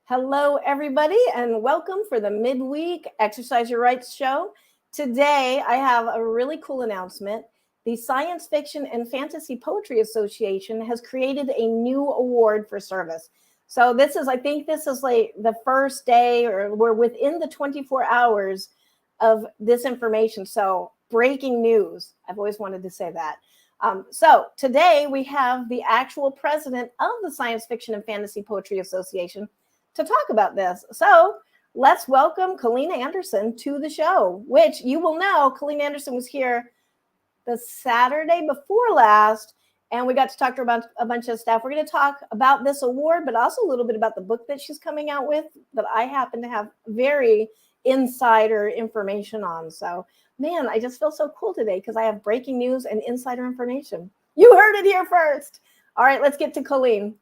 Hello, everybody, and welcome for the midweek Exercise Your Rights show. Today, I have a really cool announcement. The Science Fiction and Fantasy Poetry Association has created a new award for service. So I think this is like the first day, or we're within the 24 hours of this information. So breaking news. I've always wanted to say that. So today we have the actual president of the Science Fiction and Fantasy Poetry Association to talk about this. So let's welcome Colleen Anderson to the show, which you will know Colleen Anderson was here the Saturday before last, and we got to talk to her about a bunch of stuff. We're going to talk about this award, but also a little bit about the book that she's coming out with that I happen to have very insider information on. So, man, I just feel so cool today because I have breaking news and insider information. You heard it here first. All right, let's get to Colleen.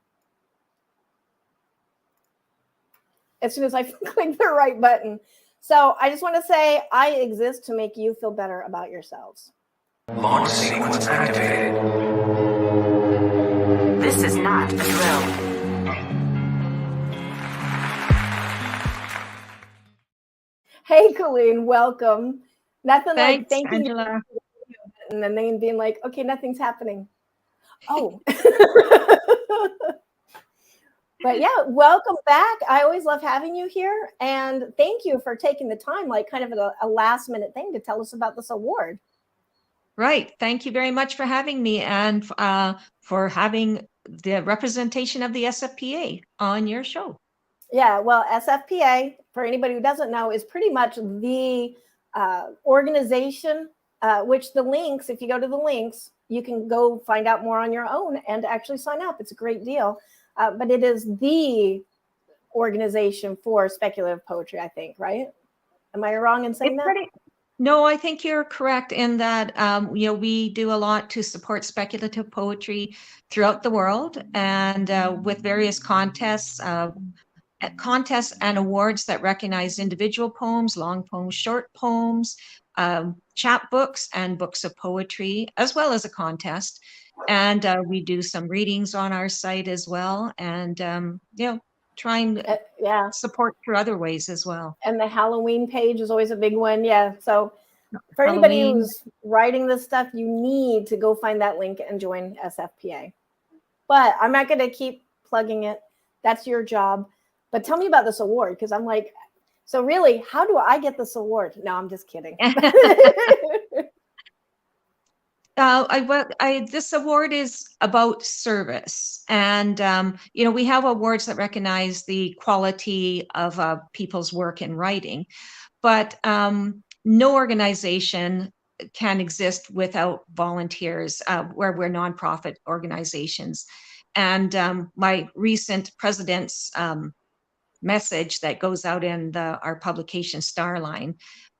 As soon as I click the right button. So I just want to say I exist to make you feel better about yourselves. Launch sequence activated. This is not a drill. Hey, Colleen, welcome. Nothing Thanks, like thanking Angela. you and then being like, okay, nothing's happening. Oh. But yeah, welcome back. I always love having you here. And thank you for taking the time, like kind of a last minute thing to tell us about this award. Right. Thank you very much for having me and for having the representation of the SFPA on your show. Yeah, well, SFPA, for anybody who doesn't know, is pretty much the organization, which the links, if you go to the links, you can go find out more on your own and actually sign up. It's a great deal. But it is the organization for speculative poetry, I think, right? Am I wrong in saying that? No, I think you're correct in that, we do a lot to support speculative poetry throughout the world and with various contests and awards that recognize individual poems, long poems, short poems, chapbooks and books of poetry, as well as a contest. And we do some readings on our site as well, and try and support through other ways as well. And the Halloween page is always a big one. Yeah. So for anybody who's writing this stuff, you need to go find that link and join SFPA. But I'm not going to keep plugging it. That's your job. But tell me about this award, because I'm like, so really, how do I get this award? No, I'm just kidding. This award is about service, and we have awards that recognize the quality of people's work in writing, but no organization can exist without volunteers, where we're nonprofit organizations. And my recent president's message that goes out in our publication Starline,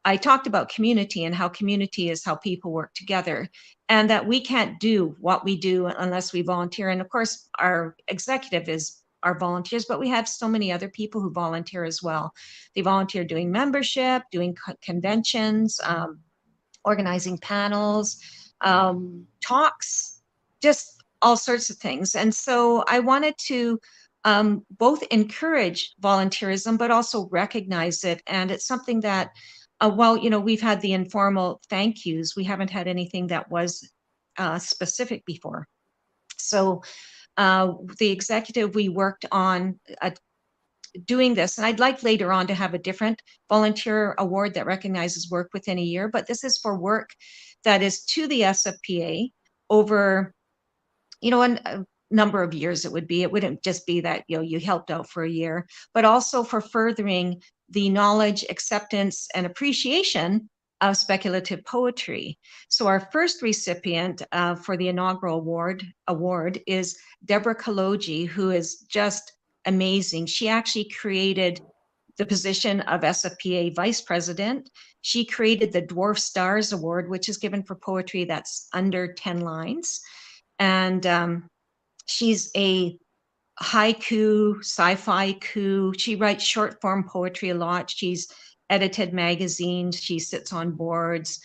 I talked about community and how community is how people work together, and that we can't do what we do unless we volunteer. And of course, our executive is our volunteers, but we have so many other people who volunteer as well. They volunteer doing membership, doing conventions, organizing panels, talks, just all sorts of things. And so I wanted to both encourage volunteerism, but also recognize it. And it's something that we've had the informal thank yous. We haven't had anything that was specific before. So the executive, we worked on doing this. And I'd like later on to have a different volunteer award that recognizes work within a year. But this is for work that is to the SFPA over, a number of years. It wouldn't just be that, you helped out for a year, but also for furthering the knowledge, acceptance, and appreciation of speculative poetry. So our first recipient for the inaugural award is Deborah Kaloji, who is just amazing. She actually created the position of SFPA vice president. She created the Dwarf Stars Award, which is given for poetry that's under 10 lines. And she's a haiku, sci-fi coup. She writes short form poetry a lot. She's edited magazines. She sits on boards.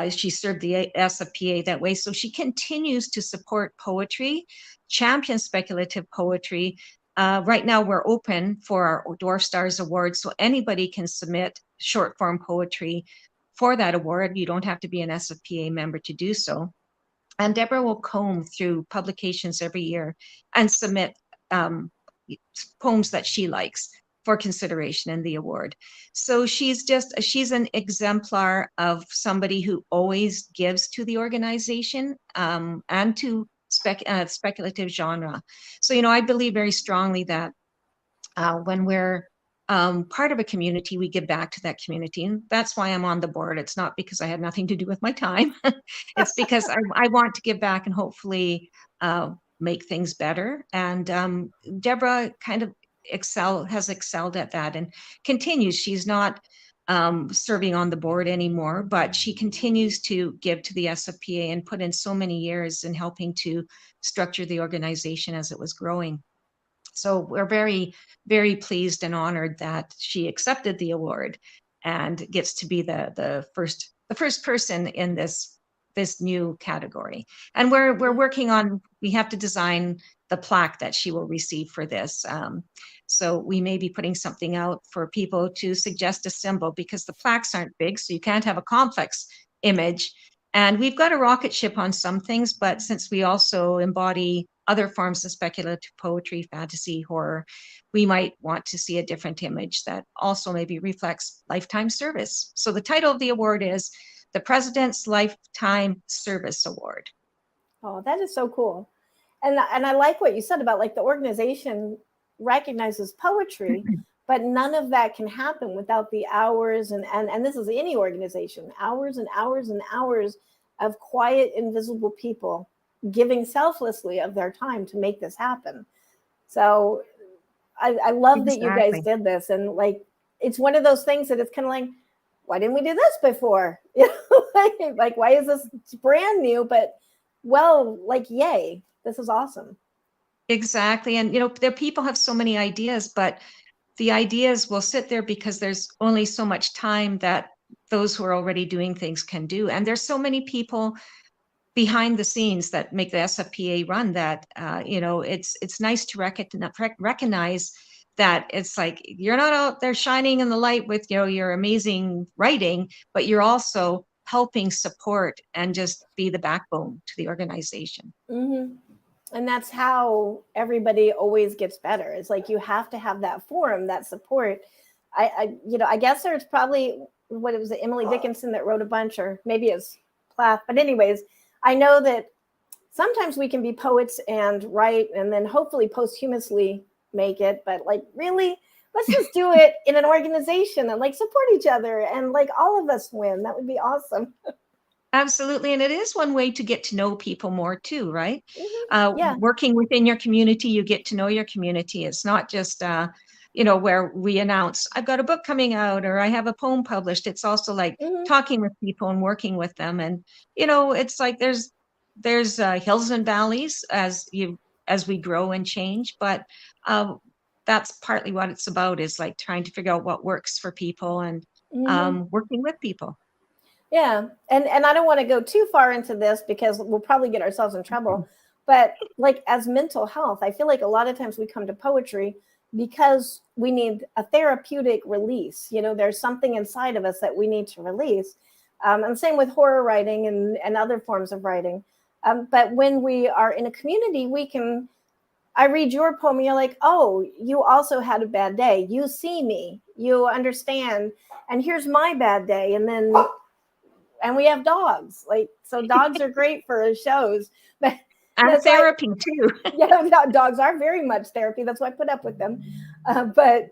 She served the SFPA that way. So she continues to support poetry, champion speculative poetry, Right now, we're open for our Dwarf Stars Award, so anybody can submit short form poetry for that award. You don't have to be an SFPA member to do so. And Deborah will comb through publications every year and submit poems that she likes for consideration in the award. So she's an exemplar of somebody who always gives to the organization and to speculative genre. So, I believe very strongly that when we're part of a community, we give back to that community. And that's why I'm on the board. It's not because I had nothing to do with my time. It's because I want to give back and hopefully make things better. And Deborah kind of has excelled at that and continues. She's not serving on the board anymore, but she continues to give to the SFPA and put in so many years in helping to structure the organization as it was growing. So we're very, very pleased and honored that she accepted the award and gets to be the first person in this new category. And we're working on, we have to design the plaque that she will receive for this. So we may be putting something out for people to suggest a symbol, because the plaques aren't big, so you can't have a complex image. And we've got a rocket ship on some things, but since we also embody other forms of speculative poetry, fantasy, horror, we might want to see a different image that also maybe reflects lifetime service. So the title of the award is the President's Lifetime Service Award. Oh, that is so cool. And I like what you said about like the organization recognizes poetry, but none of that can happen without the hours and this is any organization, hours and hours and hours of quiet, invisible people giving selflessly of their time to make this happen. So I love that you guys did this. And like, it's one of those things that it's kind of like, why didn't we do this before? Like, why is this brand new? But well, like, yay, this is awesome. Exactly. And, the people have so many ideas, but the ideas will sit there because there's only so much time that those who are already doing things can do. And there's so many people behind the scenes that make the SFPA run that, it's nice to recognize that it's like, you're not out there shining in the light with, your amazing writing, but you're also helping support and just be the backbone to the organization. Mm-hmm. And that's how everybody always gets better. It's like, you have to have that forum, that support. I guess there's probably, Emily Dickinson that wrote a bunch, or maybe it's Plath. But anyways, I know that sometimes we can be poets and write and then hopefully posthumously make it. But like, really, let's just do it in an organization and like support each other and like all of us win. That would be awesome. Absolutely. And it is one way to get to know people more too, right? Mm-hmm. Yeah. Working within your community, you get to know your community. It's not just, where we announce, I've got a book coming out or I have a poem published. It's also like talking with people and working with them. And, it's like there's hills and valleys as we grow and change. But that's partly what it's about, is like trying to figure out what works for people and working with people. Yeah. And I don't want to go too far into this because we'll probably get ourselves in trouble. But like, as mental health, I feel like a lot of times we come to poetry because we need a therapeutic release. There's something inside of us that we need to release. And same with horror writing and other forms of writing. But when we are in a community, I read your poem and you're like, oh, you also had a bad day. You see me, you understand. And here's my bad day. And we have dogs. Like, so dogs are great for shows. But and therapy too. Yeah, dogs are very much therapy. That's why I put up with them. But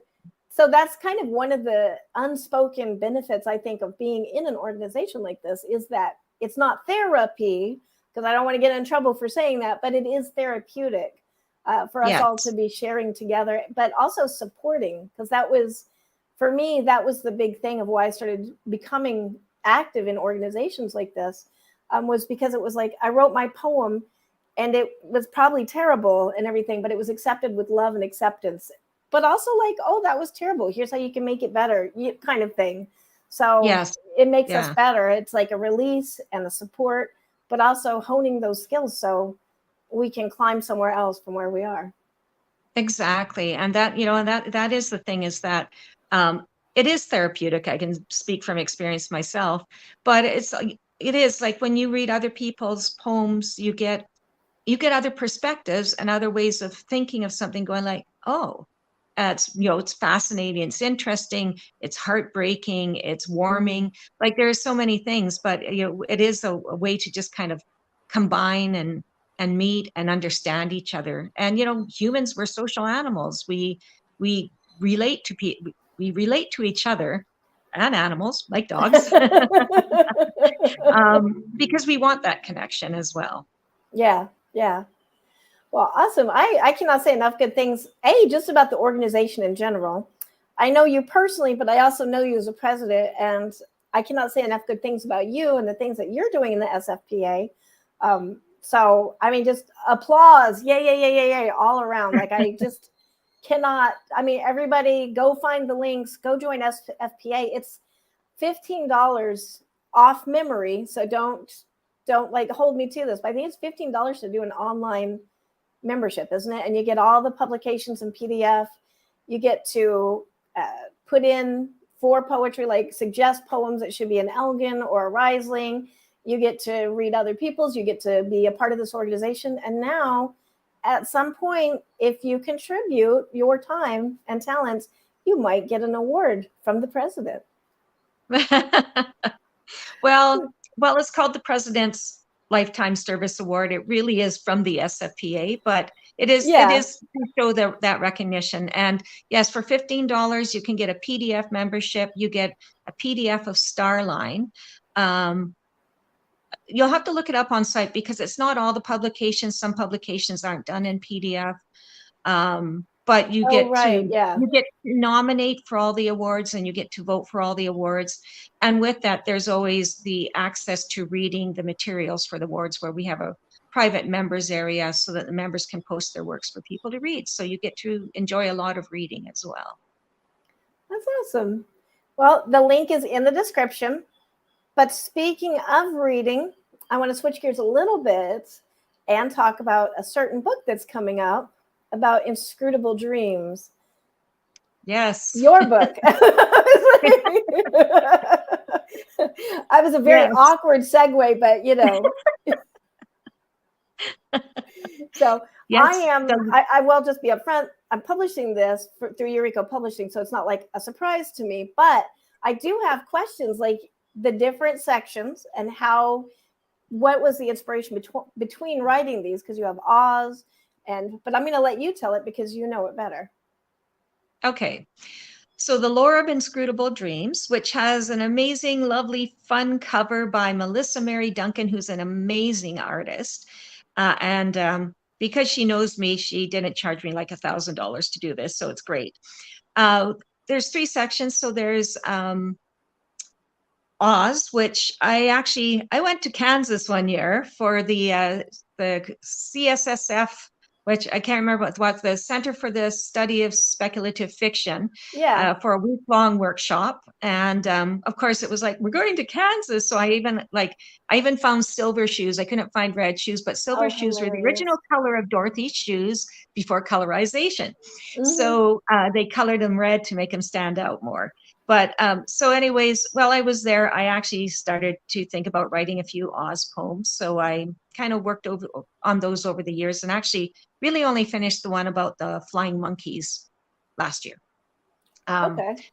so that's kind of one of the unspoken benefits, I think, of being in an organization like this, is that it's not therapy, because I don't want to get in trouble for saying that, but it is therapeutic for us all to be sharing together, but also supporting, because that was, for me, that was the big thing of why I started becoming active in organizations like this, was because it was like, I wrote my poem and it was probably terrible and everything, but it was accepted with love and acceptance, but also like, oh, that was terrible, here's how you can make it better, kind of thing. So it makes us better. It's like a release and a support, but also honing those skills so we can climb somewhere else from where we are. Exactly. And that, and that is the thing, is that it is therapeutic. I can speak from experience myself, but it is like when you read other people's poems, you get other perspectives and other ways of thinking of something, going like, oh, it's fascinating, it's interesting, it's heartbreaking, it's warming. Like there are so many things, but it is a way to just kind of combine and meet and understand each other. And humans, we're social animals. We relate to we relate to each other and animals like dogs, because we want that connection as well. Yeah, yeah. Well, awesome. I cannot say enough good things, just about the organization in general. I know you personally, but I also know you as a president, and I cannot say enough good things about you and the things that you're doing in the SFPA. So, I mean, just applause. Yay, yay, yay, yay, yay, all around. Like, I just cannot. I mean, everybody go find the links, go join SFPA. It's $15 off memory. So don't like hold me to this, but I think it's $15 to do an online membership, isn't it? And you get all the publications in PDF. You get to put in for poetry, like suggest poems that should be an Elgin or a Riesling. You get to read other people's. You get to be a part of this organization. And now, at some point, if you contribute your time and talents, you might get an award from the president. well, it's called the President's Lifetime Service Award. It really is from the SFPA, but it is to show that recognition. And yes, for $15, you can get a PDF membership. You get a PDF of Starline. You'll have to look it up on site, because it's not all the publications. Some publications aren't done in PDF. But you get you get to nominate for all the awards, and you get to vote for all the awards. And with that, there's always the access to reading the materials for the awards, where we have a private members area so that the members can post their works for people to read. So you get to enjoy a lot of reading as well. That's awesome. Well, the link is in the description. But speaking of reading, I want to switch gears a little bit and talk about a certain book that's coming up about inscrutable dreams. Yes. Your book. I was a very awkward segue, but So yes. I will just be upfront. I'm publishing this through Eureka Publishing, so it's not like a surprise to me, but I do have questions like the different sections and what was the inspiration between writing these, because you have Oz, but I'm going to let you tell it because you know it better. Okay. So the Lore of Inscrutable Dreams, which has an amazing, lovely, fun cover by Melissa Mary Duncan, who's an amazing artist. And because she knows me, she didn't charge me like $1,000 to do this. So it's great. There's 3 sections. So there's Oz, which I went to Kansas one year for the CSSF, which I can't remember what the Center for the Study of Speculative Fiction, for a week-long workshop. And of course, it was like, we're going to Kansas. So I even found silver shoes. I couldn't find red shoes, but silver shoes were the original color of Dorothy's shoes before colorization. Mm-hmm. So they colored them red to make them stand out more. But so anyways, while I was there, I actually started to think about writing a few Oz poems. So I kind of worked on those over the years, and actually really only finished the one about the flying monkeys last year.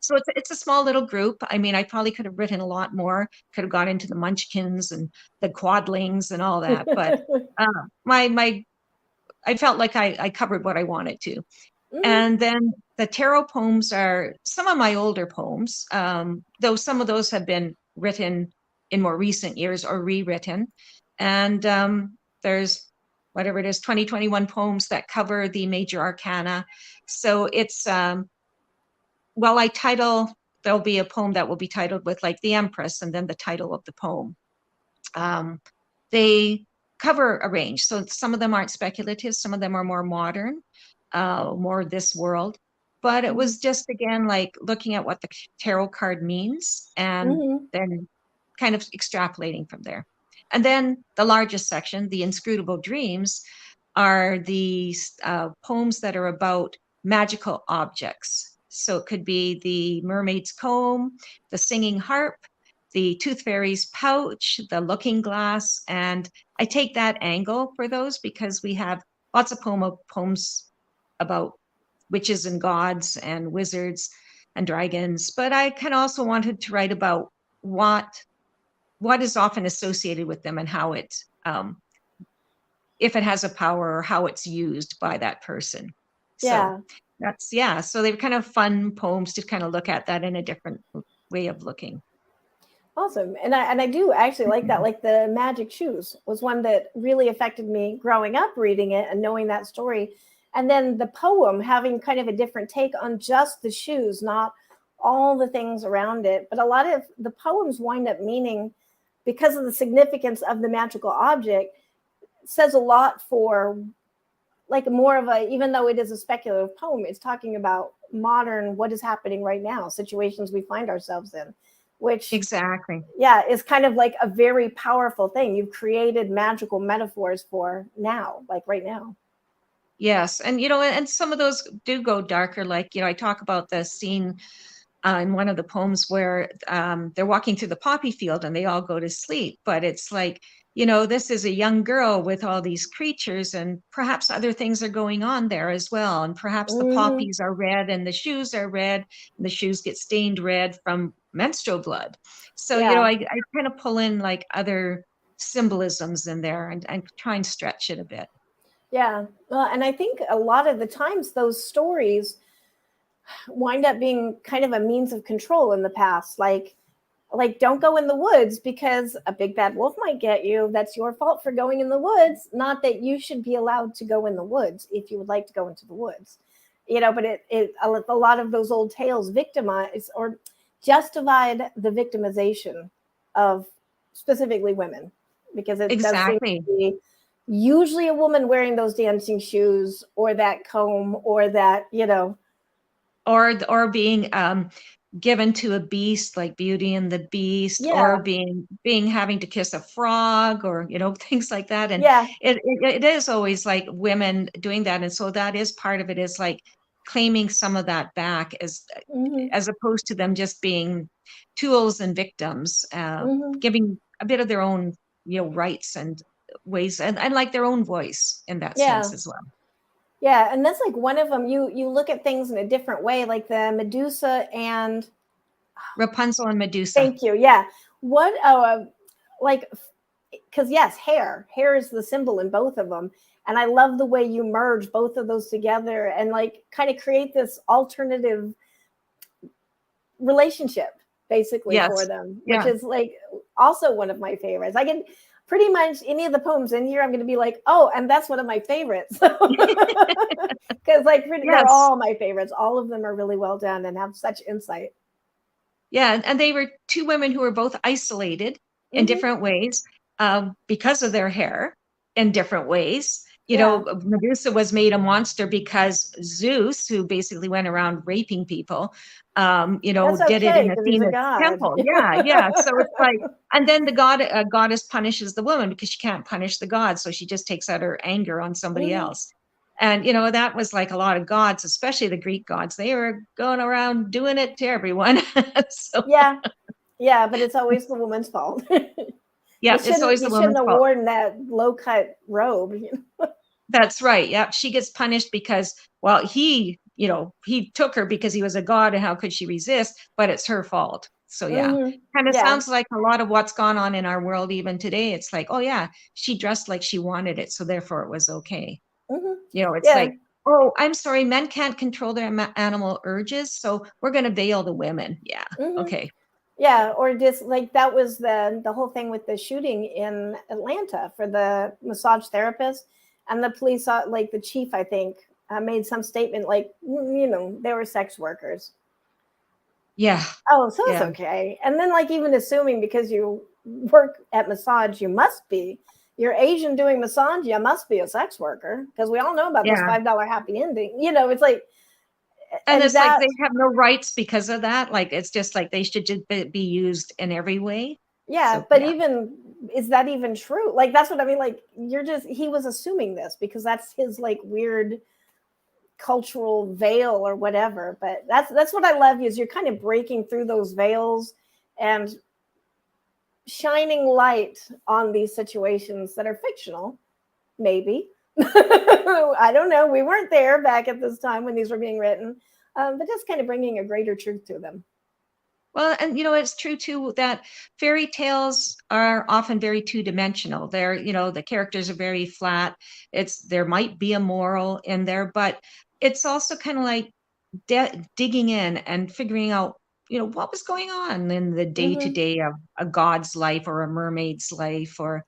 So it's a small little group. I mean, I probably could have written a lot more, could have gone into the munchkins and the quadlings and all that. But I felt like I covered what I wanted to. Mm. And then the tarot poems are some of my older poems, though some of those have been written in more recent years or rewritten. And there's whatever it is, 2021 poems that cover the major arcana. So it's, there'll be a poem that will be titled with like the Empress and then the title of the poem. They cover a range. So some of them aren't speculative. Some of them are more modern. More this world, but it was just, again, like looking at what the tarot card means and then kind of extrapolating from there. And then the largest section, the Inscrutable Dreams, are the poems that are about magical objects. So it could be the mermaid's comb, the singing harp, the tooth fairy's pouch, the looking glass. And I take that angle for those because we have lots of poems about witches and gods and wizards and dragons. But I kind of also wanted to write about what is often associated with them and how it, if it has a power or how it's used by that person. Yeah. So that's, yeah. So they're kind of fun poems to kind of look at that in a different way of looking. Awesome. And I do actually like that. Like the Magic Shoes was one that really affected me growing up reading it and knowing that story. And then the poem having kind of a different take on just the shoes, not all the things around it. But a lot of the poems wind up meaning, because of the significance of the magical object, says a lot for like more of a, even though it is a speculative poem, it's talking about modern, what is happening right now, situations we find ourselves in, which exactly, yeah, is kind of like a very powerful thing. You've created magical metaphors for now, like right now. Yes. And, and some of those do go darker. Like, I talk about the scene in one of the poems where they're walking through the poppy field and they all go to sleep. But it's like, this is a young girl with all these creatures, and perhaps other things are going on there as well. And perhaps the poppies are red and the shoes are red, and the shoes get stained red from menstrual blood. So, Yeah. I kind of pull in like other symbolisms in there and try and stretch it a bit. Yeah. Well, and I think a lot of the times those stories wind up being kind of a means of control in the past. Like don't go in the woods because a big bad wolf might get you. That's your fault for going in the woods. Not that you should be allowed to go in the woods if you would like to go into the woods. But a lot of those old tales victimize or justified the victimization of specifically women, because it Exactly. does seem to be usually a woman wearing those dancing shoes or that comb or that, or being given to a beast like Beauty and the Beast, yeah. or being having to kiss a frog, or things like that. And yeah, it is always like women doing that, and so that is part of it, is like claiming some of that back as opposed to them just being tools and victims, giving a bit of their own rights and ways, and like their own voice in that sense as well. Yeah, and that's like one of them. You look at things in a different way, like the Medusa and Rapunzel and Medusa. Thank you. Yeah. What like, because yes, hair is the symbol in both of them, and I love the way you merge both of those together and like kind of create this alternative relationship basically for them, which is like also one of my favorites. I can pretty much any of the poems in here, I'm going to be like, oh, and that's one of my favorites. Because like they're all my favorites. All of them are really well done and have such insight. Yeah, and they were two women who were both isolated in different ways because of their hair in different ways. Medusa was made a monster because Zeus, who basically went around raping people, did it in Athena's temple. Yeah. So it's like, and then the goddess punishes the woman because she can't punish the god, so she just takes out her anger on somebody else. And that was like a lot of gods, especially the Greek gods. They were going around doing it to everyone. So. Yeah, but it's always the woman's fault. Yeah, it's always the woman's fault. You shouldn't have worn that low-cut robe. That's right. Yeah, she gets punished because, well, he took her because he was a god, and how could she resist? But it's her fault. So kind of sounds like a lot of what's gone on in our world even today. It's like, oh yeah, she dressed like she wanted it, so therefore it was okay. It's like, oh, I'm sorry, men can't control their animal urges, so we're going to veil the women. Yeah, okay. Yeah, or just like that was the whole thing with the shooting in Atlanta for the massage therapist, and the police, like the chief, I think, made some statement like, they were sex workers. Yeah. Oh, so it's okay. And then like even assuming because you work at massage, you're Asian doing massage, you must be a sex worker, because we all know about this $5 happy ending. It's like, and it's like they have no rights because of that. Like it's just like they should just be used in every way. Yeah, So but yeah. even is that even true? Like that's what I mean. Like he was assuming this because that's his like weird cultural veil or whatever. But that's what I love is you're kind of breaking through those veils and shining light on these situations that are fictional, maybe. I don't know. We weren't there back at this time when these were being written, but just kind of bringing a greater truth to them. Well, and it's true too that fairy tales are often very two-dimensional. They're, the characters are very flat. There might be a moral in there, but it's also kind of like digging in and figuring out, what was going on in the Mm-hmm. day-to-day of a god's life or a mermaid's life, or,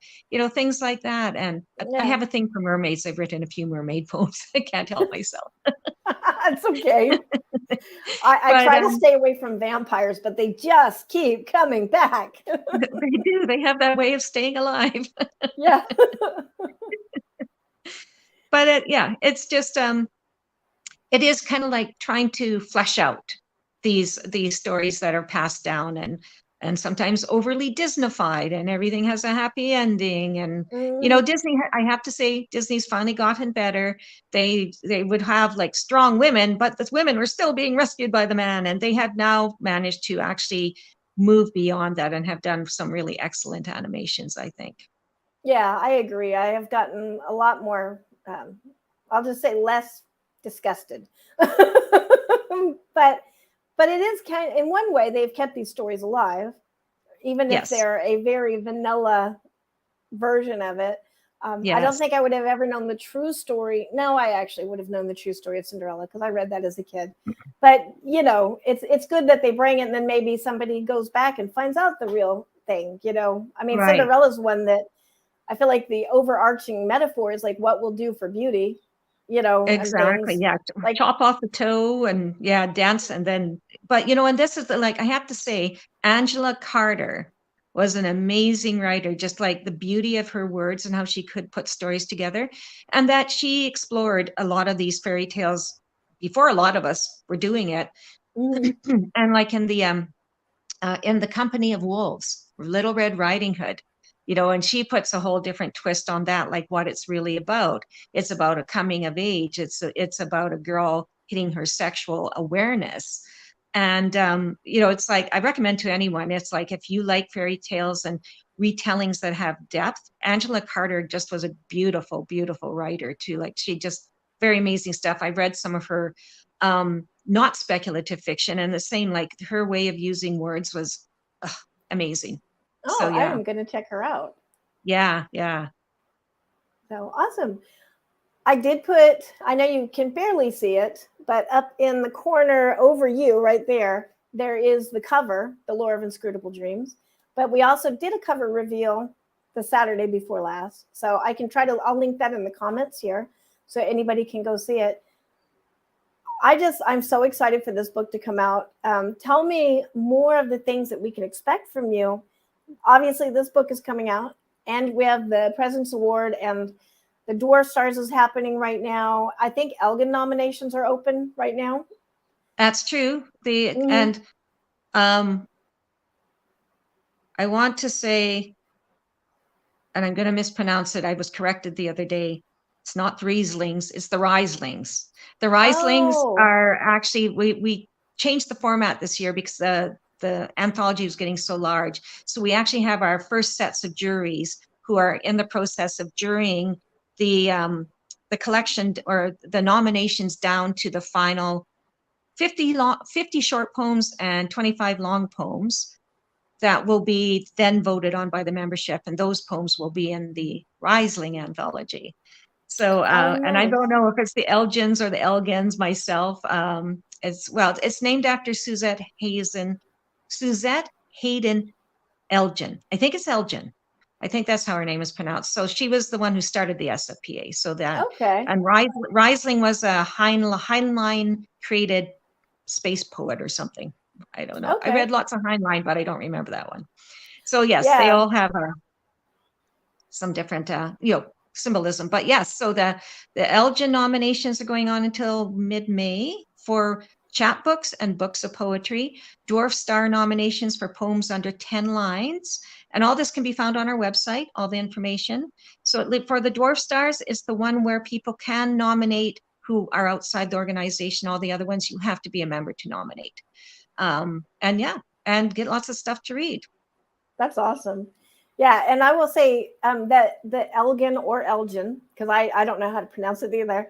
things like that. And I Yeah, have a thing for mermaids. I've written a few mermaid poems. I can't help myself. it's okay. I But try to stay away from vampires, but they just keep coming back. they do. They have that way of staying alive. Yeah. But it's just it is kind of like trying to flesh out these stories that are passed down, and sometimes overly Disneyfied, and everything has a happy ending. And Mm-hmm. Disney, I have to say, Disney's finally gotten better. They would have like strong women, but the women were still being rescued by the man, and they have now managed to actually move beyond that and have done some really excellent animations, I think. Yeah, I agree. I have gotten a lot more, I'll just say less disgusted. but it is kind of, in one way, they've kept these stories alive, even if Yes. they're a very vanilla version of it. I don't Yes. think I would have ever known the true story. No, I actually would have known the true story of Cinderella because I read that as a kid. But it's good that they bring it, and then maybe somebody goes back and finds out the real thing. I mean, Right. Cinderella's one that I feel like the overarching metaphor is like what we'll do for beauty, and Exactly. things Yeah. like. Chop off the toe and dance. And then, but and this is like, I have to say, Angela Carter was an amazing writer, just like the beauty of her words and how she could put stories together. And that she explored a lot of these fairy tales before a lot of us were doing it. Mhm. And like in the Company of Wolves, Little Red Riding Hood, and she puts a whole different twist on that, like what it's really about. It's about a coming of age. It's about a girl hitting her sexual awareness. And, it's like, I recommend to anyone, it's like, if you like fairy tales and retellings that have depth, Angela Carter just was a beautiful, beautiful writer too. Like she just, very amazing stuff. I read some of her, not speculative fiction, and the same, like her way of using words was amazing. So Oh, I am going to check her out. yeah. So awesome. I did put, I know you can barely see it, but up in the corner over you right there is the cover, The Lore of Inscrutable Dreams. But we also did a cover reveal the Saturday before last. So I'll link that in the comments here so anybody can go see it. I'm so excited for this book to come out. Tell me more of the things that we can expect from you. Obviously, this book is coming out, and we have the President's Award, and the Dwarf Stars is happening right now. I think Elgin nominations are open right now. That's true. Mm-hmm. And I want to say, and I'm going to mispronounce it, I was corrected the other day. It's not the Rieslings, it's the Rieslings. The Rieslings Oh. are actually, we changed the format this year because the anthology was getting so large. So we actually have our first sets of juries who are in the process of jurying the collection or the nominations down to the final 50 short poems and 25 long poems that will be then voted on by the membership, and those poems will be in the Riesling anthology. So, Oh, and I nice. don't know if it's the Elgins or the Elgins myself. It's named after Suzette Hayden Elgin. I think it's Elgin. I think that's how her name is pronounced. So she was the one who started the SFPA. So that, Okay. and Riesling was a Heinlein created space poet or something. I don't know. I Okay. read lots of Heinlein, but I don't remember that one. So yes, they Yeah. all have some different, symbolism. But yes, so the Elgin nominations are going on until mid-May for chapbooks and books of poetry. Dwarf Star nominations for poems under 10 lines, And all this can be found on our website, all the information. So for the Dwarf Stars, it's the one where people can nominate who are outside the organization. All the other ones, you have to be a member to nominate. And get lots of stuff to read. That's awesome. Yeah, and I will say that the Elgin or Elgin, because I don't know how to pronounce it either,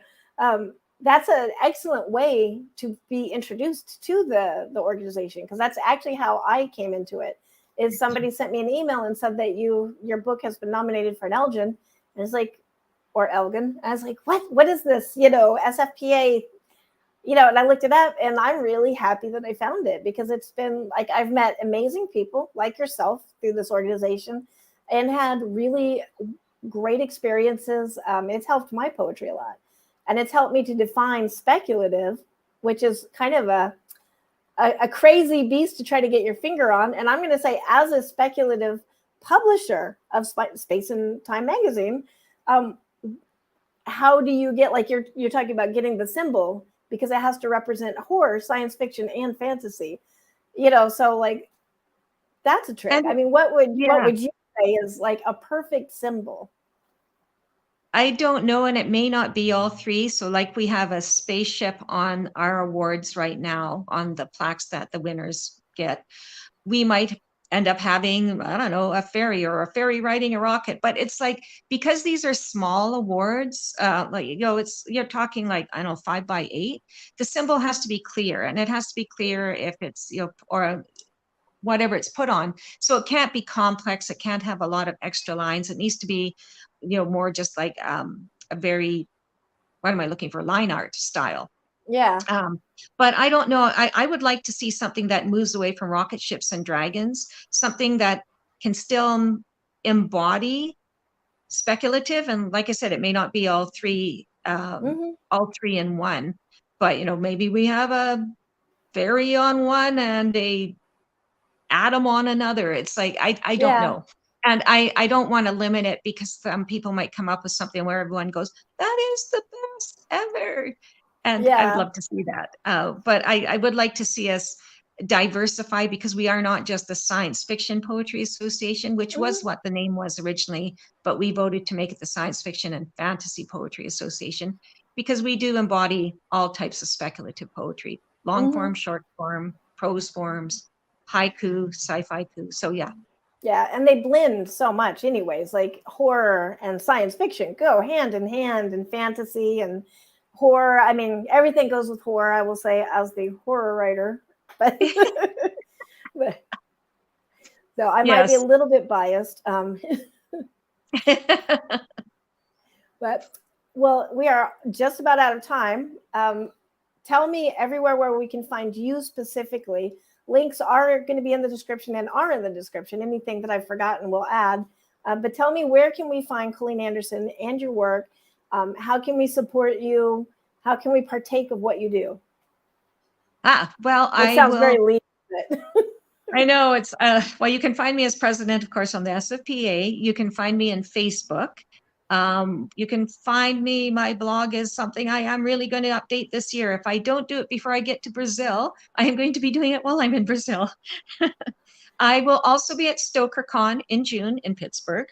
that's an excellent way to be introduced to the organization, because that's actually how I came into it. Is somebody sent me an email and said that your book has been nominated for an Elgin, and it's like, or Elgin. I was like, what is this? SFPA. And I looked it up, and I'm really happy that I found it, because it's been like I've met amazing people like yourself through this organization and had really great experiences. It's helped my poetry a lot, and it's helped me to define speculative, which is kind of a crazy beast to try to get your finger on. And I'm going to say, as a speculative publisher of Space and Time magazine, how do you get, like you're talking about getting the symbol, because it has to represent horror, science fiction, and fantasy, so like that's a trick. I mean, what would you say is like a perfect symbol? I don't know, and it may not be all three. So like we have a spaceship on our awards right now on the plaques that the winners get. We might end up having, I don't know, a fairy riding a rocket. But it's like, because these are small awards, you're talking like, I don't know, 5 by 8, the symbol has to be clear, and it has to be clear if it's, or whatever it's put on. So it can't be complex. It can't have a lot of extra lines. It needs to be, more just like a very, what am I looking for? Line art style. Yeah. But I don't know. I would like to see something that moves away from rocket ships and dragons, something that can still embody speculative. And like I said, it may not be all three in one, but maybe we have a fairy on one and a atom on another. It's like, I don't know. And I don't want to limit it, because some people might come up with something where everyone goes, that is the best ever. And I'd love to see that. But I would like to see us diversify, because we are not just the Science Fiction Poetry Association, which was what the name was originally, but we voted to make it the Science Fiction and Fantasy Poetry Association, because we do embody all types of speculative poetry, long form, short form, prose forms, haiku, sci-fi. So yeah. Yeah, and they blend so much anyways, like horror and science fiction go hand in hand, and fantasy and horror. I mean, everything goes with horror, I will say, as the horror writer. But, so I might be a little bit biased. But, well, we are just about out of time. Tell me everywhere where we can find you specifically. Links are going to be in the description and are in the description. Anything that I've forgotten, we'll add. But tell me, where can we find Colleen Anderson and your work? How can we support you? How can we partake of what you do? It sounds very lean. I know it's, well, you can find me as president, of course, on the SFPA. You can find me in Facebook. You can find me, my blog is something I am really going to update this year. If I don't do it before I get to Brazil, I am going to be doing it while I'm in Brazil. I will also be at StokerCon in June in Pittsburgh.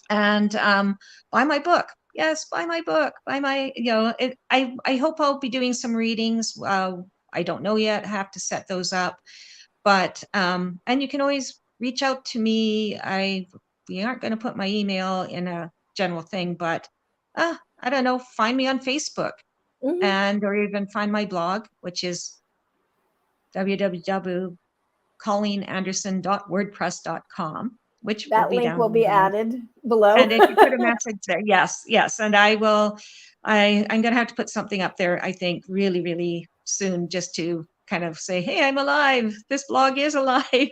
And buy my book. Yes, buy my book. Buy my, I hope I'll be doing some readings. I don't know yet. I have to set those up. But, and you can always reach out to me. We aren't going to put my email in a general thing, but I don't know, find me on Facebook or even find my blog, which is www.colleenanderson.wordpress.com, which that will be link will be added below. And if you put a message there, yes. And I'm going to have to put something up there, I think, really, really soon, just to kind of say, hey, I'm alive. This blog is alive.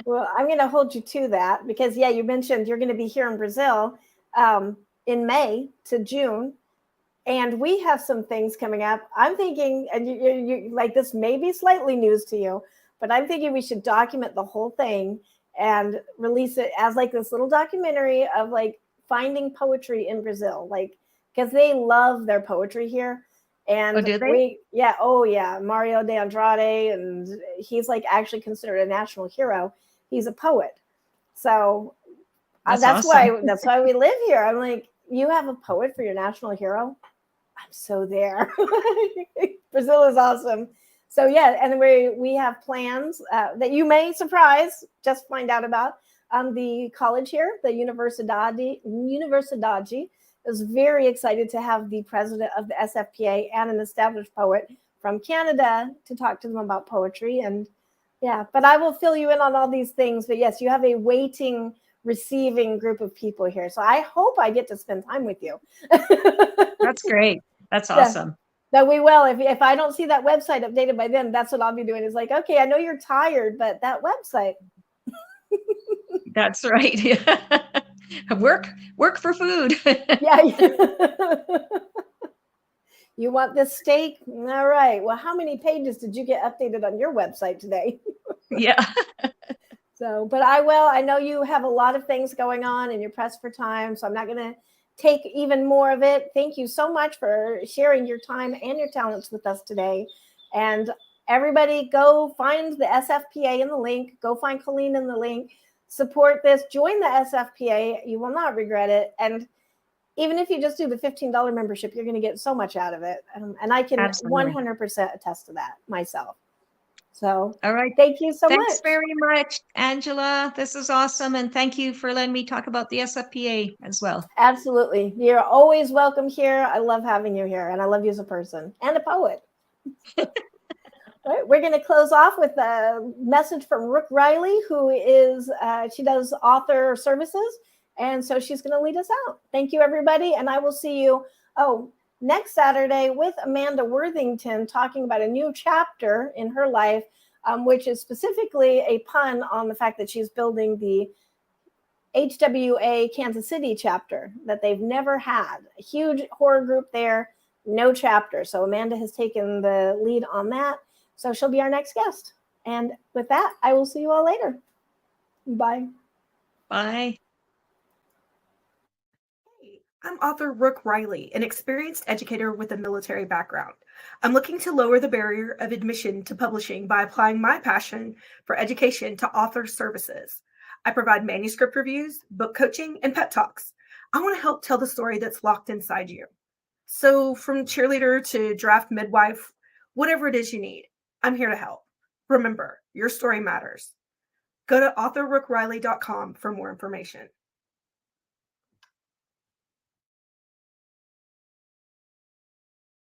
Well, I'm going to hold you to that, because, you mentioned you're going to be here in Brazil in May to June, and we have some things coming up. I'm thinking, and you like, this may be slightly news to you, but I'm thinking we should document the whole thing and release it as like this little documentary of like finding poetry in Brazil, like, because they love their poetry here. And do they? Mario de Andrade, and he's like actually considered a national hero. He's a poet. So That's that's awesome. why we live here. I'm like, you have a poet for your national hero? I'm so there. Brazil is awesome. So yeah, and we have plans that you may just find out about. The college here, the Universidade is very excited to have the president of the SFPA and an established poet from Canada to talk to them about poetry. And yeah, but I will fill you in on all these things. But yes, you have a receiving group of people here. So I hope I get to spend time with you. That's great. That's Yeah. awesome. That we will. If I don't see that website updated by then, that's what I'll be doing. Is like, okay, I know you're tired, but that website. That's right. Yeah. Work for food. Yeah. You want this steak? All right. Well, how many pages did you get updated on your website today? Yeah. So, but I will. I know you have a lot of things going on and you're pressed for time, so I'm not going to take even more of it. Thank you so much for sharing your time and your talents with us today. And everybody go find the SFPA in the link. Go find Colleen in the link. Support this. Join the SFPA. You will not regret it. And even if you just do the $15 membership, you're going to get so much out of it. And I can Absolutely. 100% attest to that myself. So, All right. thank you so Thanks much. very much, Angela. This is awesome. And thank you for letting me talk about the SFPA as well. Absolutely. You're always welcome here. I love having you here, and I love you as a person and a poet. All right, we're going to close off with a message from Rook Riley, who is, she does author services, and so she's going to lead us out. Thank you, everybody, and I will see you, next Saturday with Amanda Worthington talking about a new chapter in her life, which is specifically a pun on the fact that she's building the HWA Kansas City chapter that they've never had. A huge horror group there, no chapter. So Amanda has taken the lead on that. So she'll be our next guest. And with that, I will see you all later. Bye. Bye. I'm author Rook Riley, an experienced educator with a military background. I'm looking to lower the barrier of admission to publishing by applying my passion for education to author services. I provide manuscript reviews, book coaching, and pep talks. I want to help tell the story that's locked inside you. So from cheerleader to draft midwife, whatever it is you need, I'm here to help. Remember, your story matters. Go to authorrookriley.com for more information.